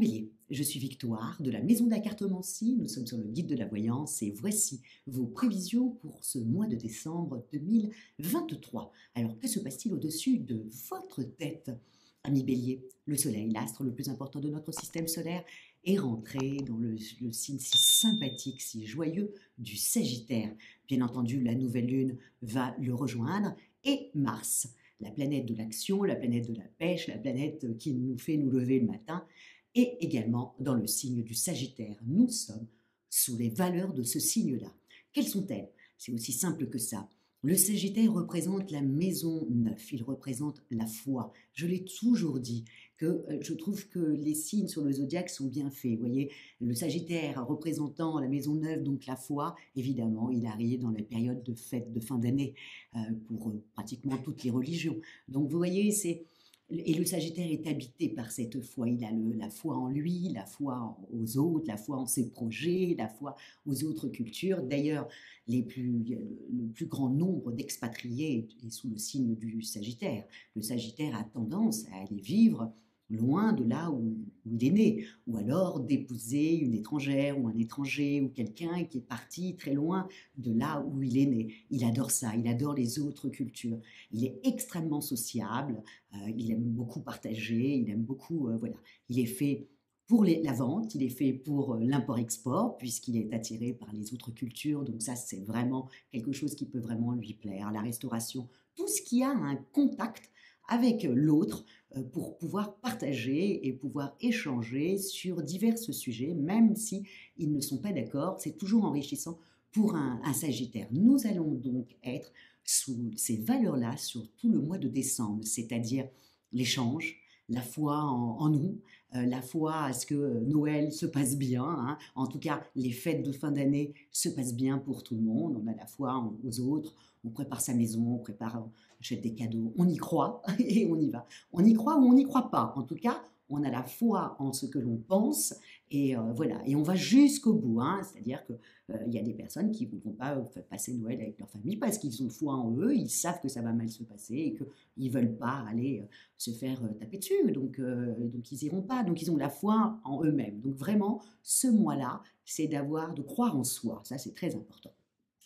Bélier, je suis Victoire de la Maison de la Cartomancie, nous sommes sur le guide de la voyance et voici vos prévisions pour ce mois de décembre 2023. Alors que se passe-t-il au-dessus de votre tête? Ami Bélier, le Soleil, l'astre le plus important de notre système solaire, est rentré dans le signe si sympathique, si joyeux du Sagittaire. Bien entendu, la nouvelle lune va le rejoindre et Mars, la planète de l'action, la planète de la pêche, la planète qui nous fait nous lever le matin, et également dans le signe du Sagittaire. Nous sommes sous les valeurs de ce signe-là. Quelles sont-elles? C'est aussi simple que ça. Le Sagittaire représente la maison 9, il représente la foi. Je l'ai toujours dit que je trouve que les signes sur le zodiaque sont bien faits. Vous voyez, le Sagittaire représentant la maison 9, donc la foi, évidemment, il arrive dans la période de fête de fin d'année pour pratiquement toutes les religions. Donc vous voyez, et le Sagittaire est habité par cette foi. Il a la foi en lui, la foi aux autres, la foi en ses projets, la foi aux autres cultures. D'ailleurs, le plus grand nombre d'expatriés est sous le signe du Sagittaire. Le Sagittaire a tendance à aller vivre loin de là où il est né, ou alors d'épouser une étrangère ou un étranger ou quelqu'un qui est parti très loin de là où il est né. Il adore ça, il adore les autres cultures. Il est extrêmement sociable, il aime beaucoup partager, il aime beaucoup, voilà. Il est fait pour la vente, il est fait pour l'import-export, puisqu'il est attiré par les autres cultures. Donc ça, c'est vraiment quelque chose qui peut vraiment lui plaire. La restauration, tout ce qui a un contact avec l'autre pour pouvoir partager et pouvoir échanger sur divers sujets, même si ils ne sont pas d'accord. C'est toujours enrichissant pour un Sagittaire. Nous allons donc être sous ces valeurs-là sur tout le mois de décembre, c'est-à-dire l'échange, la foi en nous, la foi à ce que Noël se passe bien, hein. En tout cas, les fêtes de fin d'année se passent bien pour tout le monde. On a la foi aux autres, on prépare sa maison, on achète des cadeaux, on y croit et on y va. On y croit ou on n'y croit pas. En tout cas, on a la foi en ce que l'on pense et voilà. Et on va jusqu'au bout, hein. C'est-à-dire que il y a des personnes qui ne vont pas passer Noël avec leur famille parce qu'ils ont foi en eux, ils savent que ça va mal se passer et qu'ils ne veulent pas aller se faire taper dessus. Donc ils iront pas. Donc ils ont la foi en eux-mêmes. Donc vraiment, ce mois-là, c'est de croire en soi. Ça, c'est très important.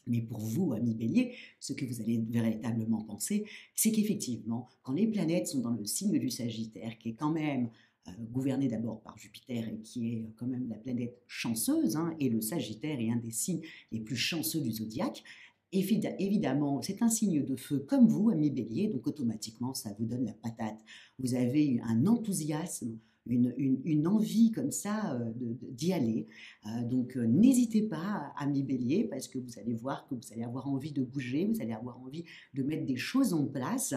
Mais pour vous, amis Bélier, ce que vous allez véritablement penser, c'est qu'effectivement, quand les planètes sont dans le signe du Sagittaire, qui est quand même gouverné d'abord par Jupiter et qui est quand même la planète chanceuse, hein, et le Sagittaire est un des signes les plus chanceux du zodiaque, évidemment, c'est un signe de feu comme vous, amis Bélier, donc automatiquement, ça vous donne la patate. Vous avez un enthousiasme, une envie comme ça d'y aller. Donc n'hésitez pas, amis Bélier, parce que vous allez voir que vous allez avoir envie de bouger, vous allez avoir envie de mettre des choses en place.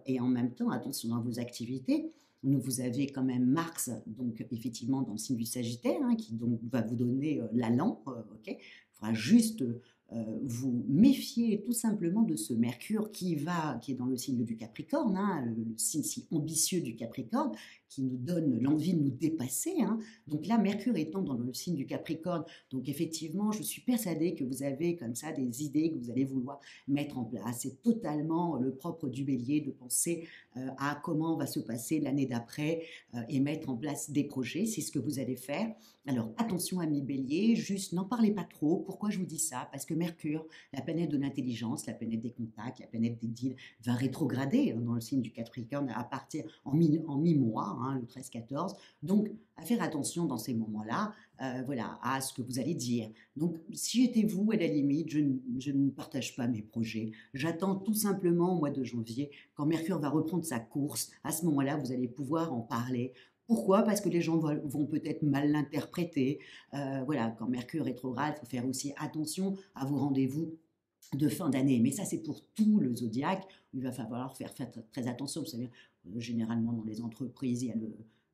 Et en même temps, attention dans vos activités. Vous avez quand même Mars, donc effectivement dans le signe du Sagittaire, hein, qui donc va vous donner l'allant. Ok, il faudra juste vous méfier tout simplement de ce Mercure qui est dans le signe du Capricorne, hein, le signe si ambitieux du Capricorne, qui nous donne l'envie de nous dépasser, hein. Donc là, Mercure étant dans le signe du Capricorne, donc effectivement, je suis persuadée que vous avez comme ça des idées que vous allez vouloir mettre en place. C'est totalement le propre du Bélier de penser à comment va se passer l'année d'après et mettre en place des projets. C'est ce que vous allez faire. Alors attention, amis Bélier, juste n'en parlez pas trop. Pourquoi je vous dis ça? Parce que Mercure, la planète de l'intelligence, la planète des contacts, la planète des deals, va rétrograder dans le signe du Capricorne à partir en mi-mois, hein, le 13-14. Donc, à faire attention dans ces moments-là, voilà, à ce que vous allez dire. Donc, si j'étais vous, à la limite, je ne partage pas mes projets. J'attends tout simplement au mois de janvier, quand Mercure va reprendre sa course. À ce moment-là, vous allez pouvoir en parler. Pourquoi? Parce que les gens vont peut-être mal l'interpréter. Voilà, quand Mercure rétrograde, il faut faire aussi attention à vos rendez-vous de fin d'année. Mais ça, c'est pour tout le zodiaque. Il va falloir faire très attention. Vous savez, généralement, dans les entreprises, il y a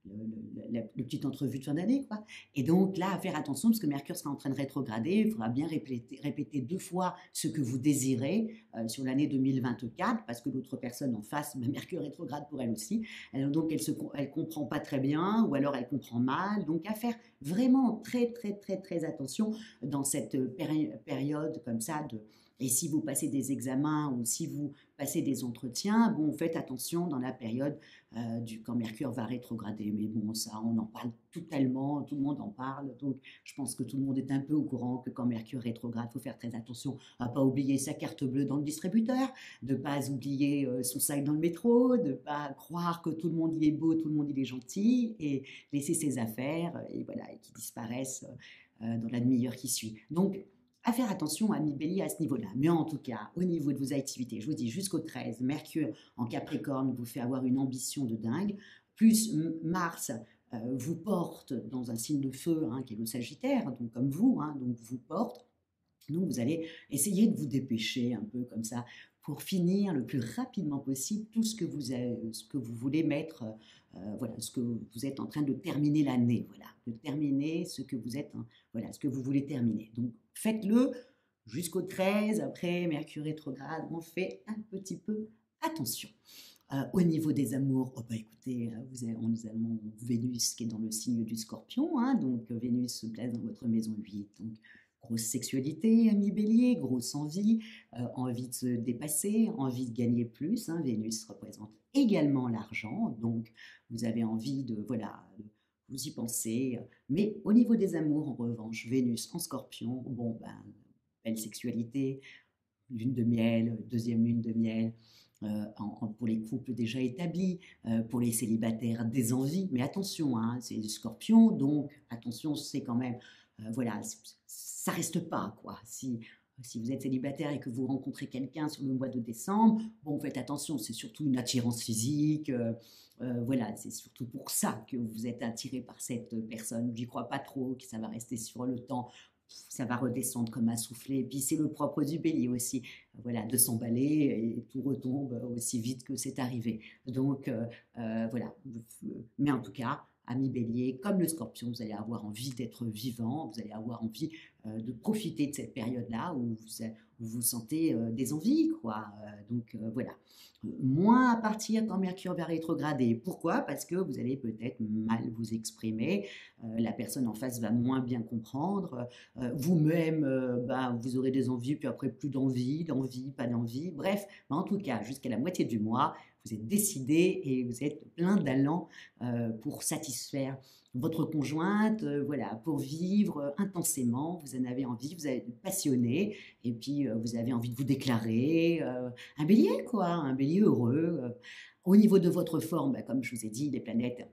le petite entrevue de fin d'année, quoi. Et donc là, à faire attention, parce que Mercure sera en train de rétrograder, il faudra bien répéter 2 fois ce que vous désirez sur l'année 2024, parce que l'autre personne en face, Mercure rétrograde pour elle aussi. Donc elle comprend pas très bien, ou alors elle comprend mal. Donc à faire vraiment très attention dans cette période comme ça Et si vous passez des examens ou si vous passez des entretiens, bon, faites attention dans la période quand Mercure va rétrograder. Mais bon, ça, on en parle totalement, tout le monde en parle. Donc, je pense que tout le monde est un peu au courant que quand Mercure rétrograde, il faut faire très attention à ne pas oublier sa carte bleue dans le distributeur, de ne pas oublier son sac dans le métro, de ne pas croire que tout le monde y est beau, tout le monde y est gentil, et laisser ses affaires, et voilà, et qui disparaissent dans la demi-heure qui suit. Donc, à faire attention, ami Bélier, à ce niveau-là. Mais en tout cas, au niveau de vos activités, je vous dis jusqu'au 13, Mercure en Capricorne vous fait avoir une ambition de dingue, plus Mars vous porte dans un signe de feu, hein, qui est le Sagittaire, donc comme vous, hein, donc vous porte. Donc vous allez essayer de vous dépêcher un peu comme ça pour finir le plus rapidement possible tout ce que vous voulez mettre, voilà, ce que vous êtes en train de terminer l'année, voilà, de terminer ce que vous êtes, hein, voilà, ce que vous voulez terminer. Donc faites-le jusqu'au 13, après Mercure rétrograde, on fait un petit peu attention. Au niveau des amours, oh bah écoutez, nous avons Vénus qui est dans le signe du Scorpion, hein, donc Vénus se place dans votre maison 8, donc grosse sexualité, ami Bélier, grosse envie, envie de se dépasser, envie de gagner plus, hein. Vénus représente également l'argent, donc vous avez envie de, voilà, vous y pensez. Mais au niveau des amours, en revanche, Vénus en Scorpion, bon, ben, belle sexualité, lune de miel, deuxième lune de miel, pour les couples déjà établis, pour les célibataires, des envies. Mais attention, hein, c'est du Scorpion, donc attention, c'est quand même, voilà, ça reste pas, quoi. Si vous êtes célibataire et que vous rencontrez quelqu'un sur le mois de décembre, bon, faites attention, c'est surtout une attirance physique. Voilà, c'est surtout pour ça que vous êtes attiré par cette personne. J'y crois pas trop que ça va rester sur le temps. Ça va redescendre comme un soufflet. Et puis c'est le propre du bélier aussi, voilà, de s'emballer et tout retombe aussi vite que c'est arrivé. Donc voilà. Mais en tout cas, ami bélier, comme le scorpion, vous allez avoir envie d'être vivant, vous allez avoir envie de profiter de cette période-là où vous sentez des envies, quoi. Donc voilà. Moins à partir quand Mercure va rétrograder. Pourquoi? Parce que vous allez peut-être mal vous exprimer, la personne en face va moins bien comprendre, vous-même, bah, vous aurez des envies, puis après plus d'envie, d'envie, pas d'envie. Bref, bah, en tout cas, jusqu'à la moitié du mois, vous êtes décidé et vous êtes plein d'allant pour satisfaire votre conjointe, voilà, pour vivre intensément. Vous en avez envie, vous êtes passionné, et puis vous avez envie de vous déclarer. Un bélier, quoi, un bélier heureux. Au niveau de votre forme, bah, comme je vous ai dit, les planètes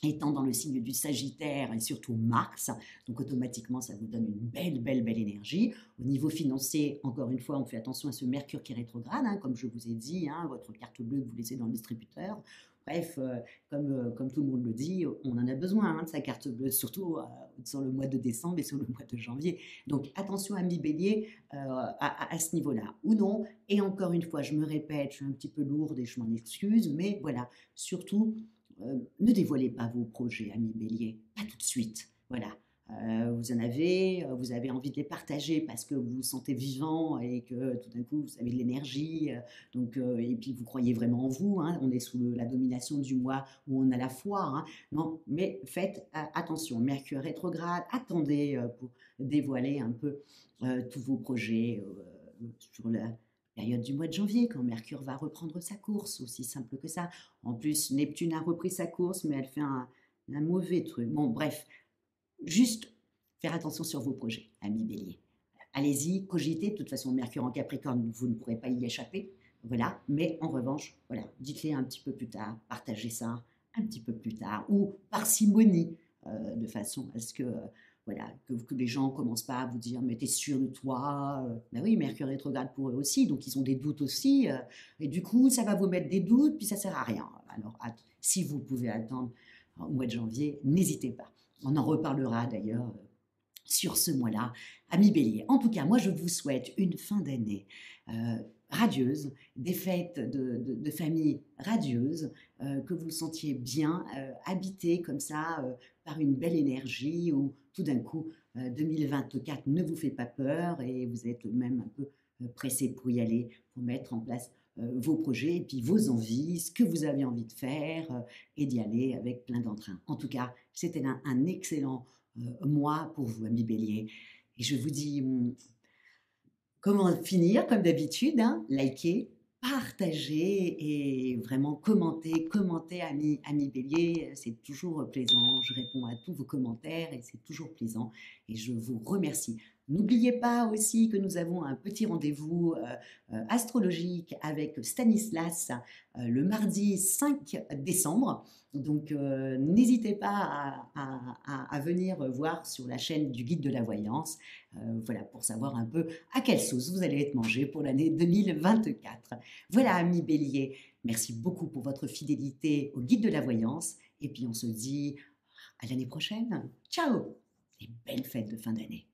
étant dans le signe du Sagittaire et surtout Mars, donc automatiquement ça vous donne une belle, belle, belle énergie. Au niveau financier, encore une fois, on fait attention à ce Mercure qui est rétrograde, hein, comme je vous ai dit, hein, votre carte bleue que vous laissez dans le distributeur. Bref, comme tout le monde le dit, on en a besoin, hein, de sa carte bleue, surtout sur le mois de décembre et sur le mois de janvier. Donc attention à mi-bélier à ce niveau-là, ou non. Et encore une fois, je me répète, je suis un petit peu lourde et je m'en excuse, mais voilà, surtout, ne dévoilez pas vos projets, amis bélier, pas tout de suite. Voilà. Vous avez envie de les partager parce que vous vous sentez vivant et que tout d'un coup vous avez de l'énergie, et puis vous croyez vraiment en vous, hein. On est sous la domination du mois où on a la foi, hein. Non, mais faites attention. Mercure rétrograde, attendez pour dévoiler un peu tous vos projets sur la période du mois de janvier, quand Mercure va reprendre sa course, aussi simple que ça. En plus, Neptune a repris sa course, mais elle fait un mauvais truc. Bon, bref, juste faire attention sur vos projets, amis bélier. Allez-y, cogitez. De toute façon, Mercure en Capricorne, vous ne pourrez pas y échapper. Voilà. Mais en revanche, voilà, dites-les un petit peu plus tard, partagez ça un petit peu plus tard, ou parcimonie, de façon à ce que voilà, que les gens ne commencent pas à vous dire mais t'es sûr de toi, ben oui, Mercure rétrograde pour eux aussi, donc ils ont des doutes aussi, et du coup ça va vous mettre des doutes, puis ça sert à rien. Alors si vous pouvez attendre au mois de janvier, n'hésitez pas. On en reparlera d'ailleurs sur ce mois-là, amis bélier. En tout cas, moi je vous souhaite une fin d'année radieuse, des fêtes de famille radieuses, que vous vous sentiez bien, habité comme ça par une belle énergie, où tout d'un coup 2024 ne vous fait pas peur et vous êtes même un peu pressé pour y aller, pour mettre en place vos projets et puis vos envies, ce que vous avez envie de faire, et d'y aller avec plein d'entrain. En tout cas, c'était un excellent mois pour vous, amis bélier. Et je vous dis Comment finir? Comme d'habitude, hein, liker, partager et vraiment commenter, amis Bélier, c'est toujours plaisant. Je réponds à tous vos commentaires et c'est toujours plaisant et je vous remercie. N'oubliez pas aussi que nous avons un petit rendez-vous astrologique avec Stanislas le mardi 5 décembre. Donc, n'hésitez pas à venir voir sur la chaîne du Guide de la Voyance, voilà, pour savoir un peu à quelle sauce vous allez être mangé pour l'année 2024. Voilà, amis Bélier, merci beaucoup pour votre fidélité au Guide de la Voyance. Et puis, on se dit à l'année prochaine. Ciao et belle fête de fin d'année.